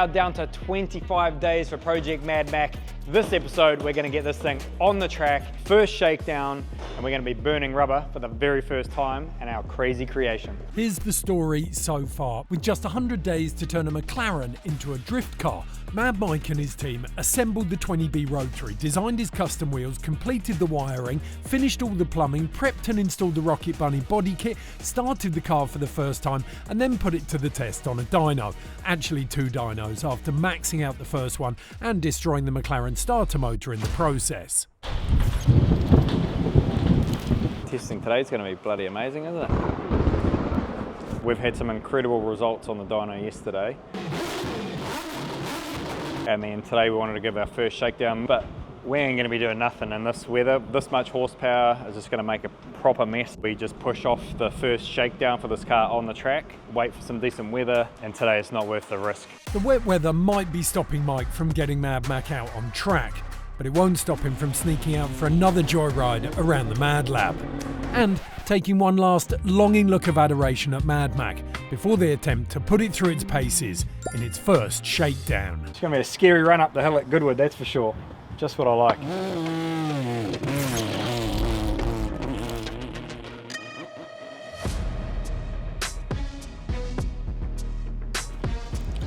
now down to 25 days for Project Madmac. This episode, we're gonna get this thing on the track, first shakedown, and we're gonna be burning rubber for the very first time in our crazy creation. Here's the story so far. With just 100 days to turn a McLaren into a drift car, Madmac and his team assembled the 20B Rotary, designed his custom wheels, completed the wiring, finished all the plumbing, prepped and installed the Rocket Bunny body kit, started the car for the first time, and then put it to the test on a dyno. Actually 2 dynos, after maxing out the first one and destroying the McLaren starter motor in the process. Testing today is going to be bloody amazing, isn't it? We've had some incredible results on the dyno yesterday. And then today we wanted to give our first shakedown, but we ain't going to be doing nothing in this weather. This much horsepower is just going to make a proper mess. We just push off the first shakedown for this car on the track, wait for some decent weather, and today it's not worth the risk. The wet weather might be stopping Mike from getting Madmac out on track, but it won't stop him from sneaking out for another joyride around the Mad Lab. And taking one last longing look of adoration at Madmac before they attempt to put it through its paces in its first shakedown. It's going to be a scary run up the hill at Goodwood, that's for sure. Just what I like.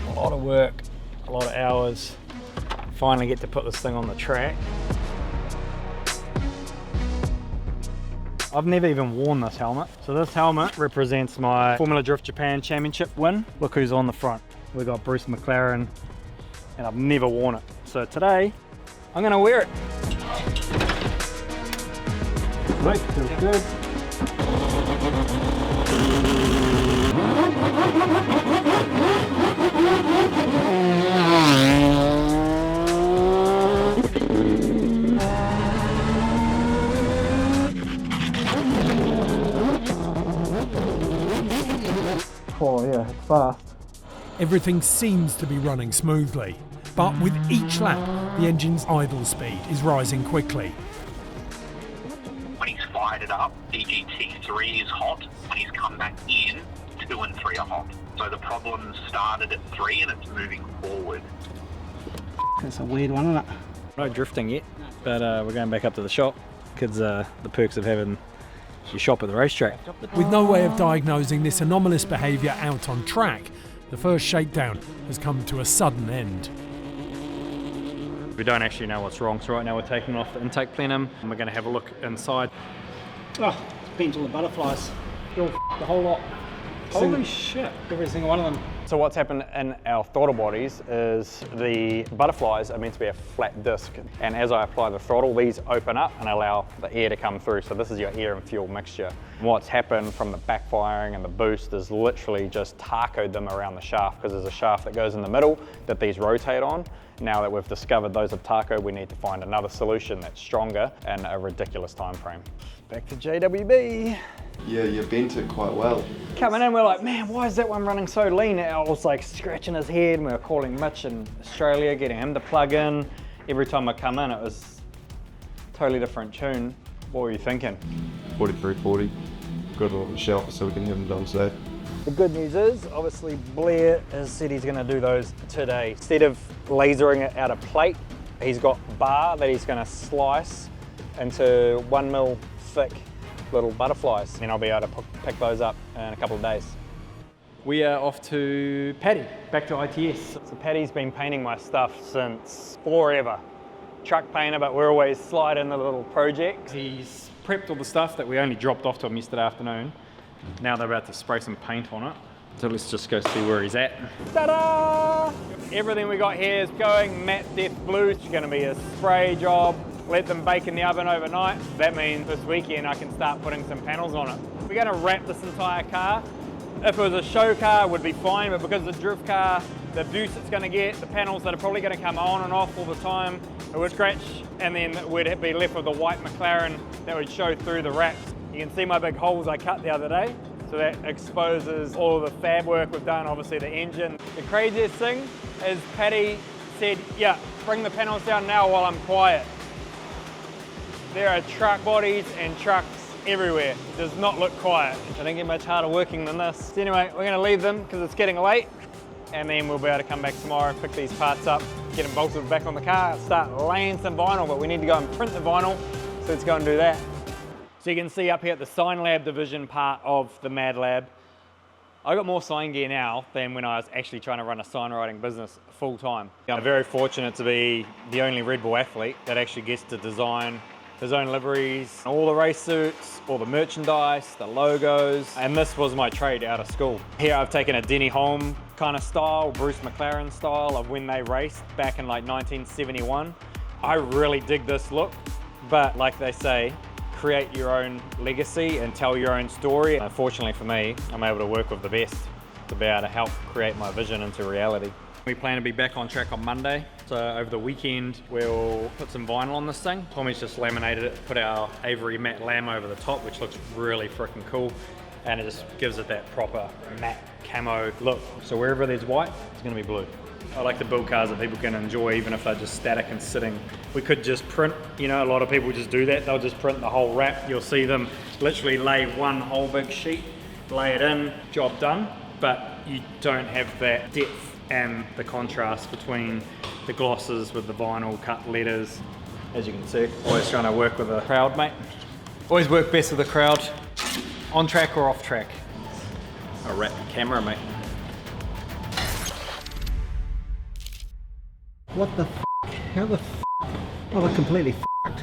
A lot of work, a lot of hours. Finally get to put this thing on the track. I've never even worn this helmet. So this helmet represents my Formula Drift Japan Championship win. Look who's on the front. We've got Bruce McLaren, and I've never worn it. So today, I'm gonna wear it. Right, feels good. Oh yeah, it's fast. Everything seems to be running smoothly, but with each lap, the engine's idle speed is rising quickly. When he's fired it up, DGT3 is hot. When he's come back in, 2 and 3 are hot. So the problem started at 3 and it's moving forward. That's a weird one, isn't it? No drifting yet, but we're going back up to the shop because the perks of having your shop at the racetrack. With no way of diagnosing this anomalous behaviour out on track, the first shakedown has come to a sudden end. We don't actually know what's wrong, so right now we're taking off the intake plenum and we're going to have a look inside. Oh, it's bent all the butterflies. The whole lot. Holy shit, every single one of them. So what's happened in our throttle bodies is the butterflies are meant to be a flat disc, and as I apply the throttle, these open up and allow the air to come through. So this is your air and fuel mixture. And what's happened from the backfiring and the boost is literally just tacoed them around the shaft, because there's a shaft that goes in the middle that these rotate on. Now that we've discovered those have tacoed, we need to find another solution that's stronger in a ridiculous time frame. Back to JWB. Yeah, you bent it quite well. Coming in, we're like, man, why is that one running so lean? I was like scratching his head, and we were calling Mitch in Australia, getting him to plug in. Every time I come in, it was a totally different tune. What were you thinking? 4340. Got it on the shelf so we can have them done today. The good news is, obviously, Blair has said he's going to do those today. Instead of lasering it out of plate, he's got bar that he's going to slice into 1 mil thick little butterflies, and I'll be able to pick those up in a couple of days. We are off to Paddy, back to ITS. So Paddy's been painting my stuff since forever. Truck painter, but we're always sliding the little projects. He's prepped all the stuff that we only dropped off to him yesterday afternoon. Now they're about to spray some paint on it. So let's just go see where he's at. Ta-da! Everything we got here is going matte death blue. It's going to be a spray job. Let them bake in the oven overnight. That means this weekend I can start putting some panels on it. We're going to wrap this entire car. If it was a show car, it would be fine, but because it's a drift car, the abuse it's going to get, the panels that are probably going to come on and off all the time, it would scratch, and then we'd be left with a white McLaren that would show through the wraps. You can see my big holes I cut the other day, so that exposes all of the fab work we've done, obviously the engine. The craziest thing is Paddy said, yeah, bring the panels down now while I'm quiet. There are truck bodies and trucks everywhere. It does not look quiet. I don't get much harder working than this. So anyway, we're going to leave them because it's getting late, and then we'll be able to come back tomorrow, pick these parts up, get them bolted back on the car, start laying some vinyl, but we need to go and print the vinyl, so let's go and do that. So you can see up here at the Sign Lab division part of the Mad Lab, I got more sign gear now than when I was actually trying to run a sign writing business full time. I'm very fortunate to be the only Red Bull athlete that actually gets to design his own liveries, all the race suits, all the merchandise, the logos, and this was my trade out of school. Here I've taken a Denny Holm kind of style, Bruce McLaren style of when they raced back in like 1971. I really dig this look, but like they say, create your own legacy and tell your own story. Unfortunately for me, I'm able to work with the best to be able to help create my vision into reality. We plan to be back on track on Monday, so over the weekend we'll put some vinyl on this thing. Tommy's just laminated it, put our Avery matte lamb over the top, which looks really freaking cool, and it just gives it that proper matte camo look. So wherever there's white, it's going to be blue. I like to build cars that people can enjoy even if they're just static and sitting. We could just print, you know, a lot of people just do that. They'll just print the whole wrap. You'll see them literally lay one whole big sheet, lay it in, job done, but you don't have that depth and the contrast between the glosses with the vinyl cut letters. As you can see, always trying to work with a crowd, mate. Always work best with a crowd, on track or off track. A wrap camera, mate. What the f***? How the f***? Oh, they're completely f***ed.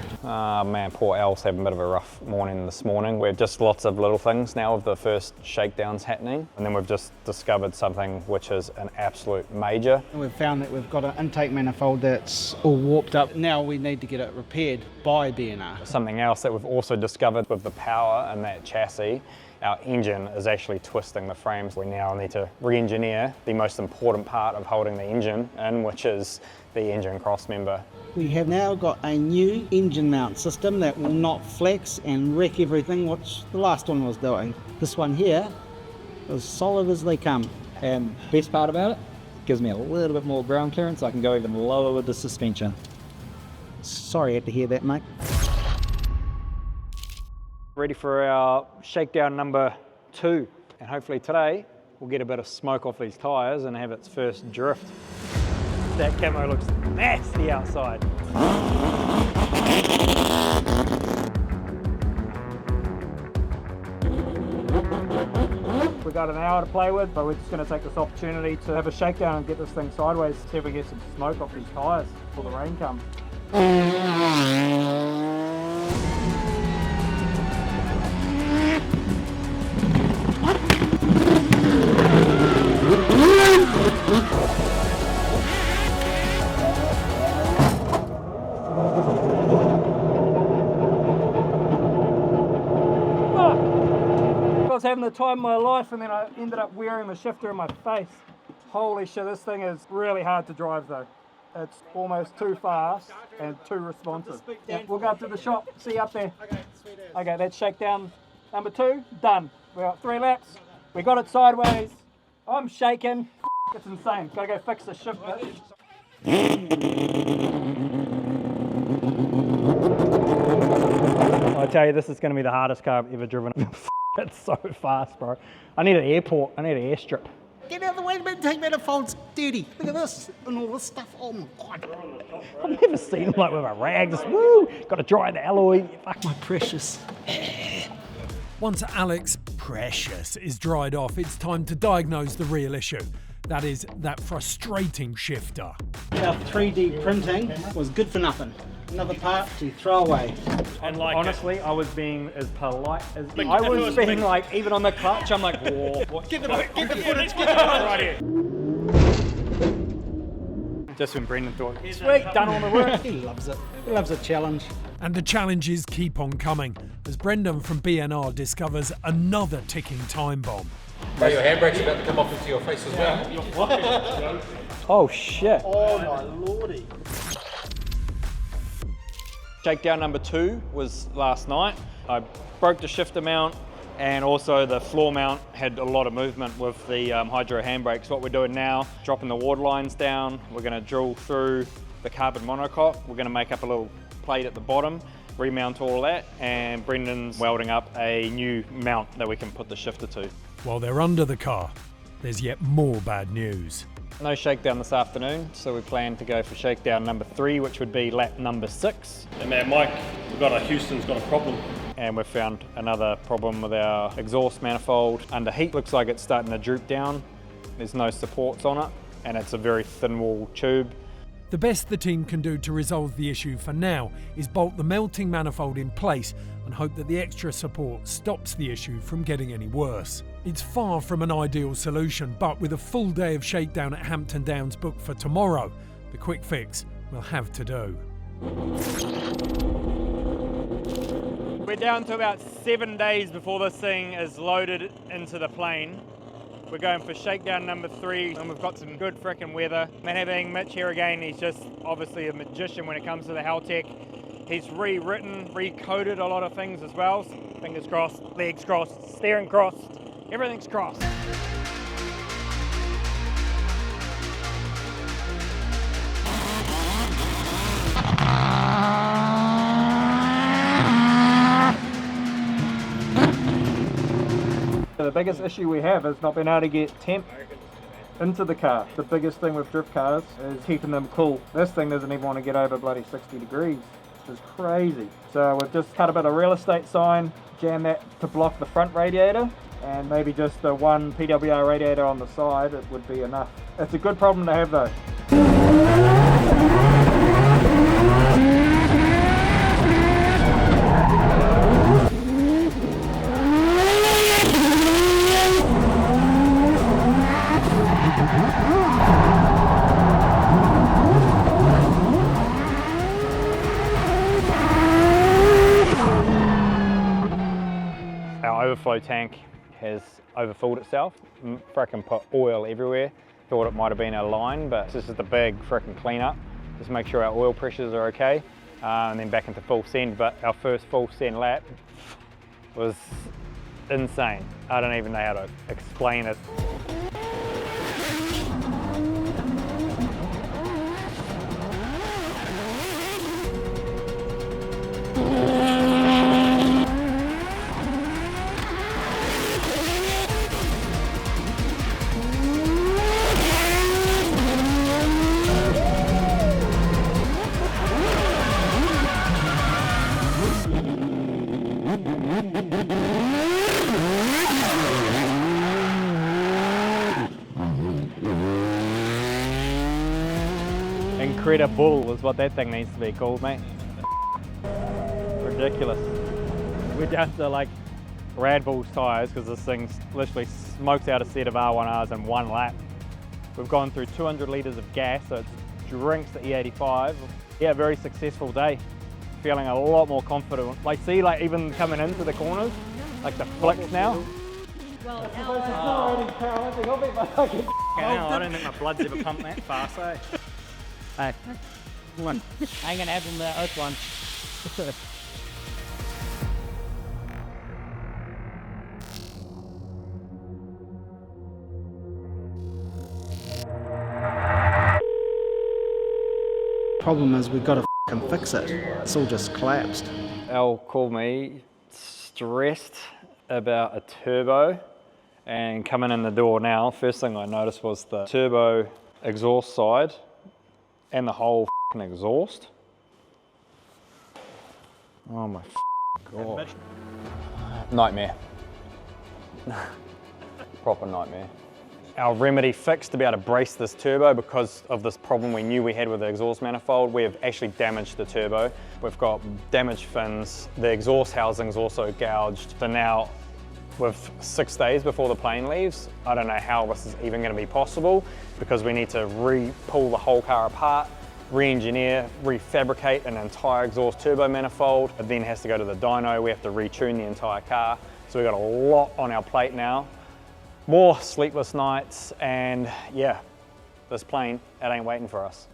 Man, poor Al's having a bit of a rough morning this morning. We've just lots of little things now with the first shakedowns happening. And then we've just discovered something which is an absolute major. We've found that we've got an intake manifold that's all warped up. Now we need to get it repaired by BNR. Something else that we've also discovered with the power and that chassis, our engine is actually twisting the frames. We now need to re-engineer the most important part of holding the engine in, which is the engine cross member. We have now got a new engine mount system that will not flex and wreck everything, which the last one was doing. This one here is solid as they come. And best part about it, gives me a little bit more ground clearance, so I can go even lower with the suspension. Sorry I had to hear that, mate. Ready for our shakedown number 2. And hopefully today we'll get a bit of smoke off these tyres and have its first drift. That camo looks nasty outside. We've got an hour to play with, but we're just going to take this opportunity to have a shakedown and get this thing sideways, see if we get some smoke off these tyres before the rain comes. I was having the time of my life and then I ended up wearing the shifter in my face. Holy shit, this thing is really hard to drive though. It's almost too fast and too responsive. Yeah, we'll go up to the shop, see you up there. Okay, that's shakedown number 2, done. We got 3 laps, we got it sideways. I'm shaking, it's insane. Gotta go fix the shifter. I tell you, this is gonna be the hardest car I've ever driven. It's so fast, bro. I need an airport, I need an airstrip. Get out of the way, man, take manifolds dirty. Look at this and all this stuff. Oh my God. I've never seen them like with a rag, just woo, gotta dry the alloy. Fuck. My precious. Once Alex Precious is dried off, it's time to diagnose the real issue. That is, that frustrating shifter. Our 3D printing was good for nothing. Another part to throw away. And like honestly, I was being as polite as I was being like, even on the clutch, I'm like, whoa, what? Get the footage, get the right here. Just when Brendan thought, sweet, done all the work. He loves it. He loves a challenge. And the challenges keep on coming as Brendan from BNR discovers another ticking time bomb. Mate, your handbrake's about to come off into your face as well. Oh shit. Oh my lordy. Shakedown number 2 was last night. I broke the shifter mount and also the floor mount had a lot of movement with the hydro handbrakes. What we're doing now, dropping the water lines down, we're going to drill through the carbon monocoque, we're going to make up a little plate at the bottom, remount all that, and Brendan's welding up a new mount that we can put the shifter to. While they're under the car, there's yet more bad news. No shakedown this afternoon, so we plan to go for shakedown number 3, which would be lap number 6. And man, Mike, Houston's got a problem. And we've found another problem with our exhaust manifold under heat. Looks like it's starting to droop down. There's no supports on it, and it's a very thin wall tube. The best the team can do to resolve the issue for now is bolt the melting manifold in place and hope that the extra support stops the issue from getting any worse. It's far from an ideal solution, but with a full day of shakedown at Hampton Downs booked for tomorrow, the quick fix will have to do. We're down to about 7 days before this thing is loaded into the plane. We're going for shakedown number 3, and we've got some good frickin' weather. And having Mitch here again, he's just obviously a magician when it comes to the Haltech. He's rewritten, recoded a lot of things as well. Fingers crossed, legs crossed, steering crossed, everything's crossed. The biggest issue we have is not being able to get temp into the car. The biggest thing with drift cars is keeping them cool. This thing doesn't even want to get over bloody 60 degrees. It's crazy. So we've just cut a bit of real estate sign, jam that to block the front radiator, and maybe just the one PWR radiator on the side, it would be enough. It's a good problem to have though. Our overflow tank has overfilled itself, frickin' put oil everywhere. Thought it might have been a line, but this is the big frickin' cleanup. Just make sure our oil pressures are okay, and then back into full send. But our first full send lap was insane. I don't even know how to explain it. Incredible is what that thing needs to be called, mate. Ridiculous. We're down to like Rad Bull's tyres because this thing literally smokes out a set of R1Rs in one lap. We've gone through 200 litres of gas, so it drinks the E85. Yeah, very successful day. Feeling a lot more confident. Like, see, like even coming into the corners, like the flicks now. Well, I don't think my blood's ever pumped that fast, eh? Hey, come on. I ain't gonna have them that earth one. Problem is we've got to f***ing fix it. It's all just collapsed. Al called me stressed about a turbo, and coming in the door now, first thing I noticed was the turbo exhaust side and the whole f***ing exhaust. Oh my god. Nightmare. Proper nightmare. Our remedy fix to be able to brace this turbo because of this problem we knew we had with the exhaust manifold. We have actually damaged the turbo. We've got damaged fins. The exhaust housing's also gouged. So now, with 6 days before the plane leaves, I don't know how this is even going to be possible because we need to pull the whole car apart, re-engineer, refabricate an entire exhaust turbo manifold. It then has to go to the dyno. We have to retune the entire car. So we've got a lot on our plate now. More sleepless nights, and yeah, this plane, it ain't waiting for us.